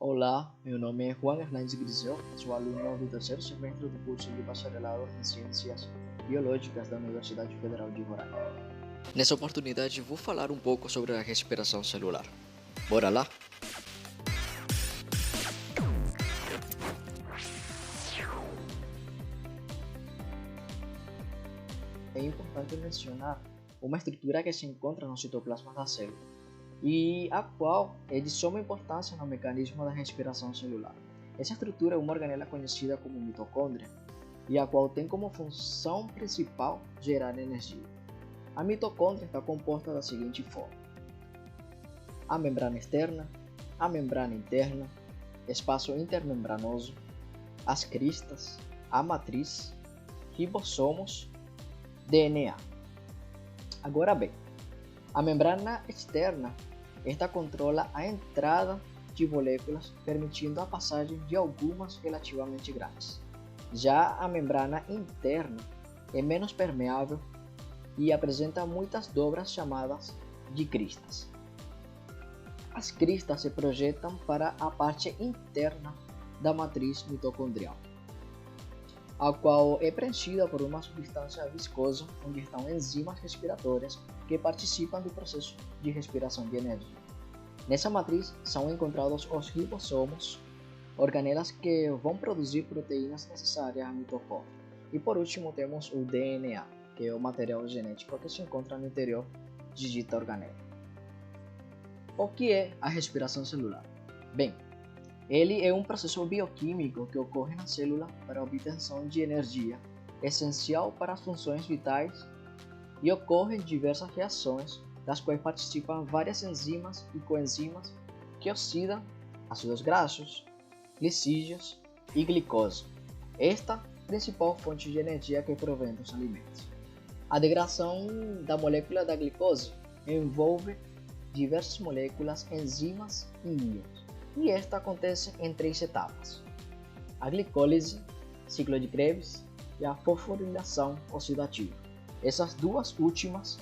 Olá, meu nome é Juan Hernandes Grisel, sou aluno do terceiro semestre do curso de bacharelado em Ciências Biológicas da Universidade Federal de Roraima. Nessa oportunidade, vou falar um pouco sobre a respiração celular. Bora lá? É importante mencionar uma estrutura que se encontra no citoplasma da célula e a qual é de suma importância no mecanismo da respiração celular. Essa estrutura é uma organela conhecida como mitocôndria e a qual tem como função principal gerar energia. A mitocôndria está composta da seguinte forma: a membrana externa, a membrana interna, espaço intermembranoso, as cristas, a matriz, ribossomos, DNA. Agora bem, a membrana externa esta controla a entrada de moléculas, permitindo a passagem de algumas relativamente grandes. Já a membrana interna é menos permeável e apresenta muitas dobras chamadas de cristas. As cristas se projetam para a parte interna da matriz mitocondrial, a qual é preenchida por uma substância viscosa onde estão enzimas respiratórias que participam do processo de respiração de energia. Nessa matriz são encontrados os ribossomos, organelas que vão produzir proteínas necessárias à mitocôndria. E por último temos o DNA, que é o material genético que se encontra no interior de dita organela. O que é a respiração celular? Bem, ele é um processo bioquímico que ocorre na célula para a obtenção de energia, essencial para as funções vitais, e ocorre em diversas reações, das quais participam várias enzimas e coenzimas que oxidam ácidos graxos, glicídios e glicose, esta principal fonte de energia que provém dos alimentos. A degradação da molécula da glicose envolve diversas moléculas, enzimas e íons, e esta acontece em três etapas: a glicólise, ciclo de Krebs, e a fosforilação oxidativa. Essas duas últimas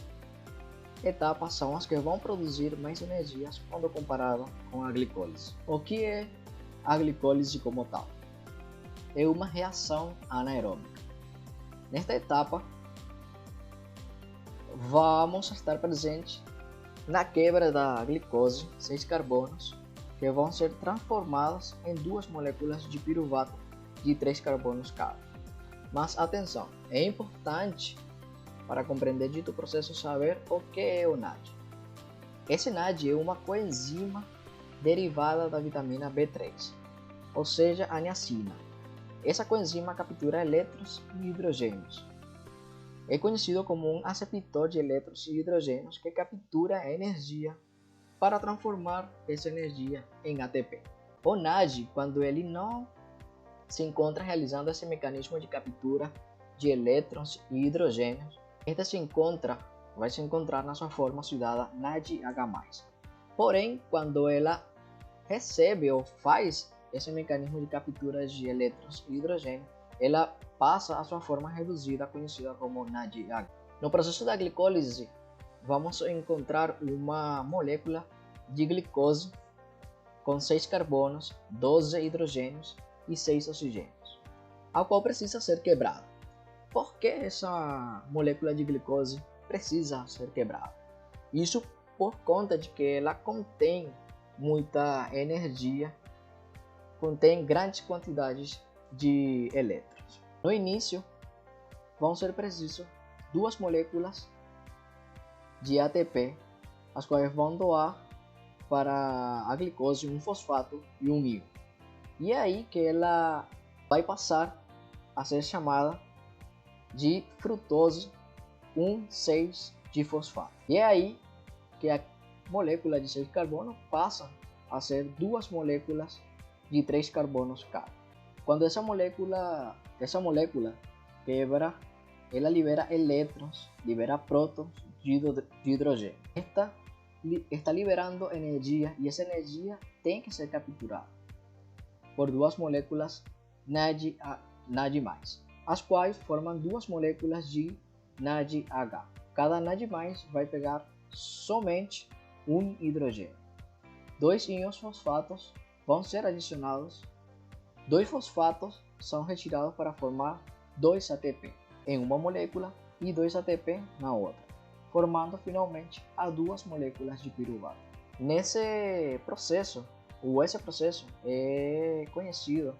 etapas são as que vão produzir mais energias quando comparado com a glicólise. O que é a glicólise como tal? É uma reação anaeróbica. Nesta etapa, vamos estar presentes na quebra da glicose, 6 carbonos, que vão ser transformadas em duas moléculas de piruvato de 3 carbonos cada. Mas atenção, é importante para compreender dito processo saber o que é o NAD. Esse NAD é uma coenzima derivada da vitamina B3, ou seja, a niacina. Essa coenzima captura elétrons e hidrogênios. É conhecido como um aceptor de elétrons e hidrogênios que captura a energia para transformar essa energia em ATP. O NAD, quando ele não se encontra realizando esse mecanismo de captura de elétrons e hidrogênios, este vai se encontrar na sua forma oxidada NADH+. Porém, quando ela recebe ou faz esse mecanismo de captura de elétrons e hidrogênio, ela passa a sua forma reduzida, conhecida como NADH. No processo da glicólise, vamos encontrar uma molécula de glicose com 6 carbonos, 12 hidrogênios e 6 oxigênios, a qual precisa ser quebrada. Por que essa molécula de glicose precisa ser quebrada? Isso por conta de que ela contém muita energia, contém grandes quantidades de elétrons. No início, vão ser precisas duas moléculas de ATP, as quais vão doar para a glicose um fosfato e um íon. E é aí que ela vai passar a ser chamada de frutose 1,6-difosfato. E é aí que a molécula de 6 carbono passa a ser duas moléculas de 3 carbonos cada. Quando essa molécula quebra, ela libera elétrons, libera prótons de hidrogênio. Está liberando energia e essa energia tem que ser capturada por duas moléculas NAD+, as quais formam duas moléculas de NADH. Cada NAD+, vai pegar somente um hidrogênio. Dois íons fosfatos vão ser adicionados 2 fosfatos, são retirados para formar 2 ATP em uma molécula e 2 ATP na outra, formando finalmente as 2 moléculas de piruvato. Esse processo é conhecido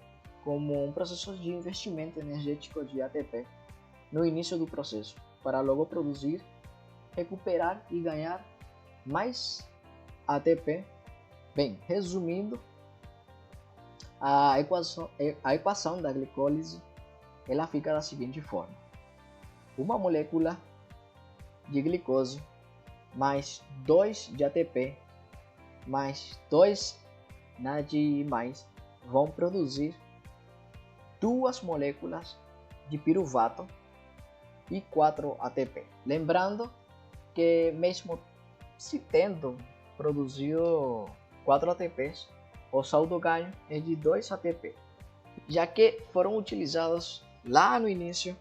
como um processo de investimento energético de ATP no início do processo, para logo produzir, recuperar e ganhar mais ATP. Bem, resumindo, a equação da glicólise ela fica da seguinte forma: uma molécula de glicose mais 2 de ATP mais 2 NAD+, vão produzir 2 moléculas de piruvato e 4 ATP. Lembrando que mesmo se tendo produzido 4 ATPs, o saldo ganho é de 2 ATP, já que foram utilizados lá no início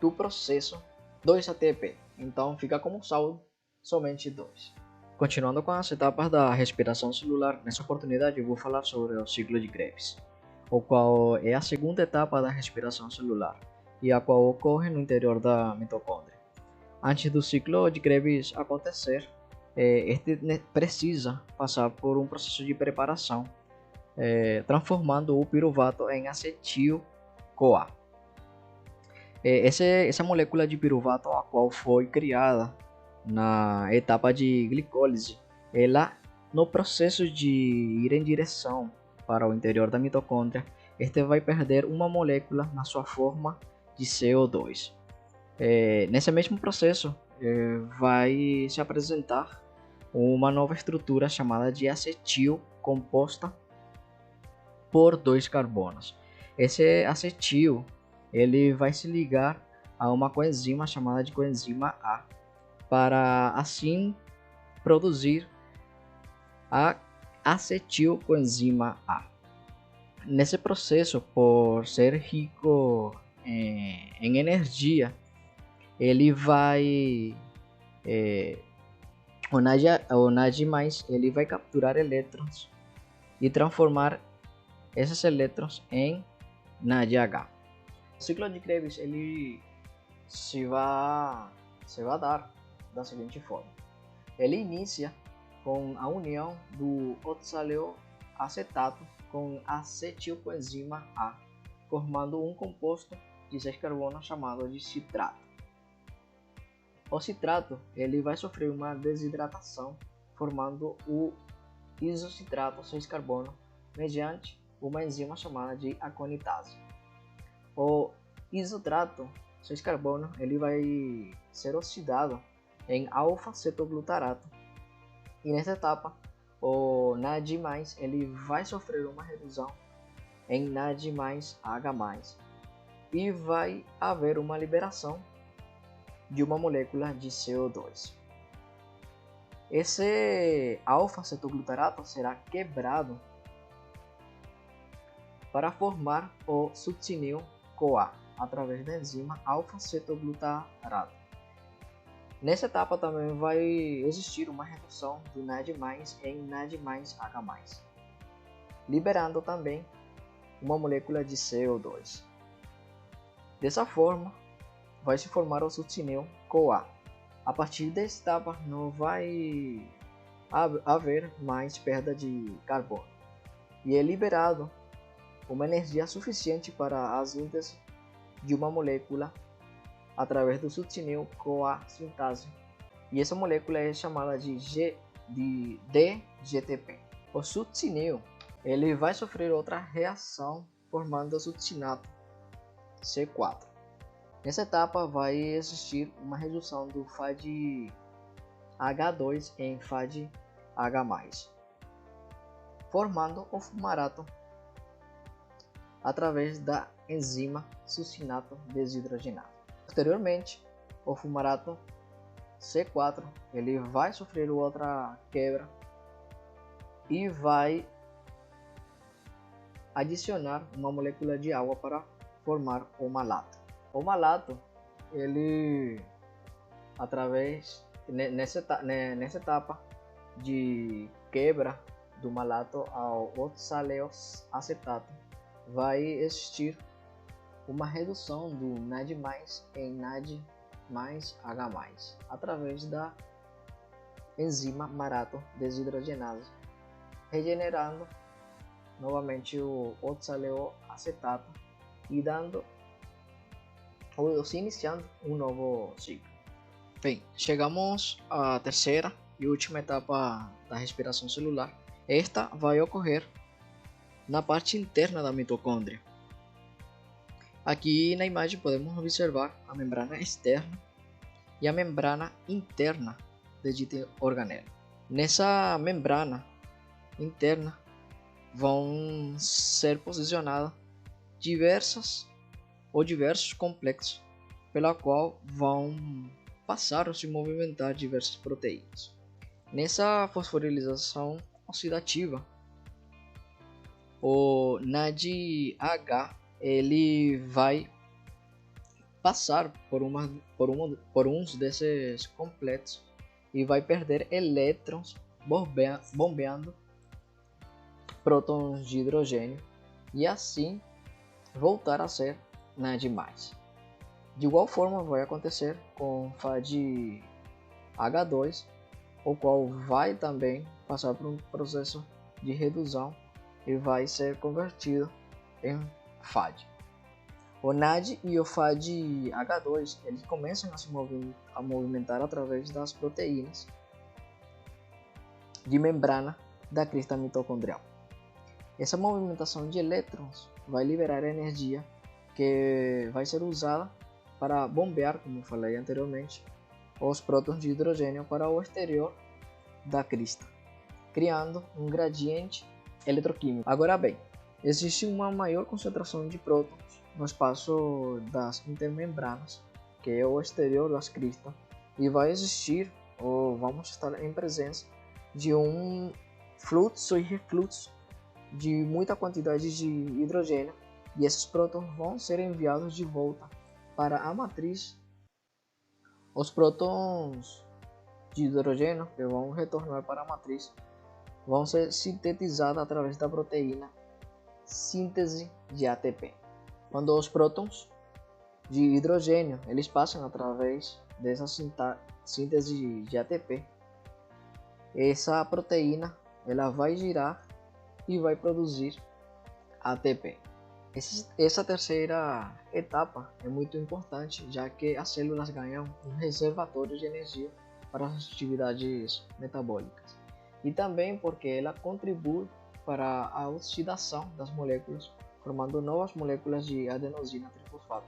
do processo 2 ATP, então fica como saldo somente 2. Continuando com as etapas da respiração celular, nessa oportunidade eu vou falar sobre o ciclo de Krebs, o qual é a segunda etapa da respiração celular e a qual ocorre no interior da mitocôndria. Antes do ciclo de Krebs acontecer, este precisa passar por um processo de preparação, transformando o piruvato em acetil-CoA. Essa molécula de piruvato, a qual foi criada na etapa de glicólise, ela no processo de ir em direção para o interior da mitocôndria, este vai perder uma molécula na sua forma de CO2. Nesse mesmo processo, vai se apresentar uma nova estrutura chamada de acetil, composta por 2 carbonos. Esse acetil ele vai se ligar a uma coenzima chamada de coenzima A, para assim produzir a acetilcoenzima A. Nesse processo, por ser rico em energia, ele vai o NAD+, ele vai capturar elétrons e transformar esses elétrons em NADH. O ciclo de Krebs ele se vai dar da seguinte forma: ele inicia com a união do oxaloacetato com acetilcoenzima A, formando um composto de 6 carbonos chamado de citrato. O citrato ele vai sofrer uma desidratação, formando o isocitrato 6 carbono mediante uma enzima chamada de aconitase. O isotrato 6 carbono ele vai ser oxidado em alfa-cetoglutarato, e nessa etapa o NAD+, ele vai sofrer uma redução em NAD+H+, e vai haver uma liberação de uma molécula de CO2. Esse alfa-cetoglutarato será quebrado para formar o succinil-CoA através da enzima alfa-cetoglutarato. Nessa etapa também vai existir uma redução do NAD+ em NAD+H+, liberando também uma molécula de CO2. Dessa forma, vai se formar o succinil-CoA. A partir dessa etapa não vai haver mais perda de carbono, e é liberado uma energia suficiente para a síntese de uma molécula através do succinil-CoA sintase, e essa molécula é chamada de DGTP. O succinil ele vai sofrer outra reação formando o succinato C4. Nessa etapa vai existir uma redução do FADH2 em FADH+, formando o fumarato através da enzima succinato desidrogenase. Posteriormente, o fumarato C4 ele vai sofrer outra quebra e vai adicionar uma molécula de água para formar o malato. O malato, ele através nessa etapa de quebra do malato ao oxaloacetato, vai existir uma redução do NAD+ em NAD+H+, através da enzima marato desidrogenase, regenerando novamente o oxaloacetato e se iniciando um novo ciclo. Bem, chegamos à terceira e última etapa da respiração celular. Esta vai ocorrer na parte interna da mitocôndria. Aqui na imagem podemos observar a membrana externa e a membrana interna de dita organela. Nessa membrana interna vão ser posicionados diversos complexos pela qual vão passar ou se movimentar diversas proteínas. Nessa fosforilização oxidativa, o NADH ele vai passar por uns desses complexos e vai perder elétrons bombeando prótons de hidrogênio e assim voltar a ser NAD+. De igual forma vai acontecer com FAD-H2, o qual vai também passar por um processo de redução e vai ser convertido em FAD. O NAD e o FAD-H2 eles começam a movimentar através das proteínas de membrana da crista mitocondrial. Essa movimentação de elétrons vai liberar energia que vai ser usada para bombear, como falei anteriormente, os prótons de hidrogênio para o exterior da crista, criando um gradiente eletroquímico. Agora bem, existe uma maior concentração de prótons no espaço das intermembranas, que é o exterior das cristas, e vai existir, ou vamos estar em presença de um fluxo e refluxo de muita quantidade de hidrogênio, e esses prótons vão ser enviados de volta para a matriz. Os prótons de hidrogênio que vão retornar para a matriz vão ser sintetizados através da proteína síntese de ATP. Quando os prótons de hidrogênio eles passam através dessa síntese de ATP, essa proteína ela vai girar e vai produzir ATP. Essa terceira etapa é muito importante, já que as células ganham um reservatório de energia para as atividades metabólicas, e também porque ela contribui para a oxidação das moléculas, formando novas moléculas de adenosina trifosfato.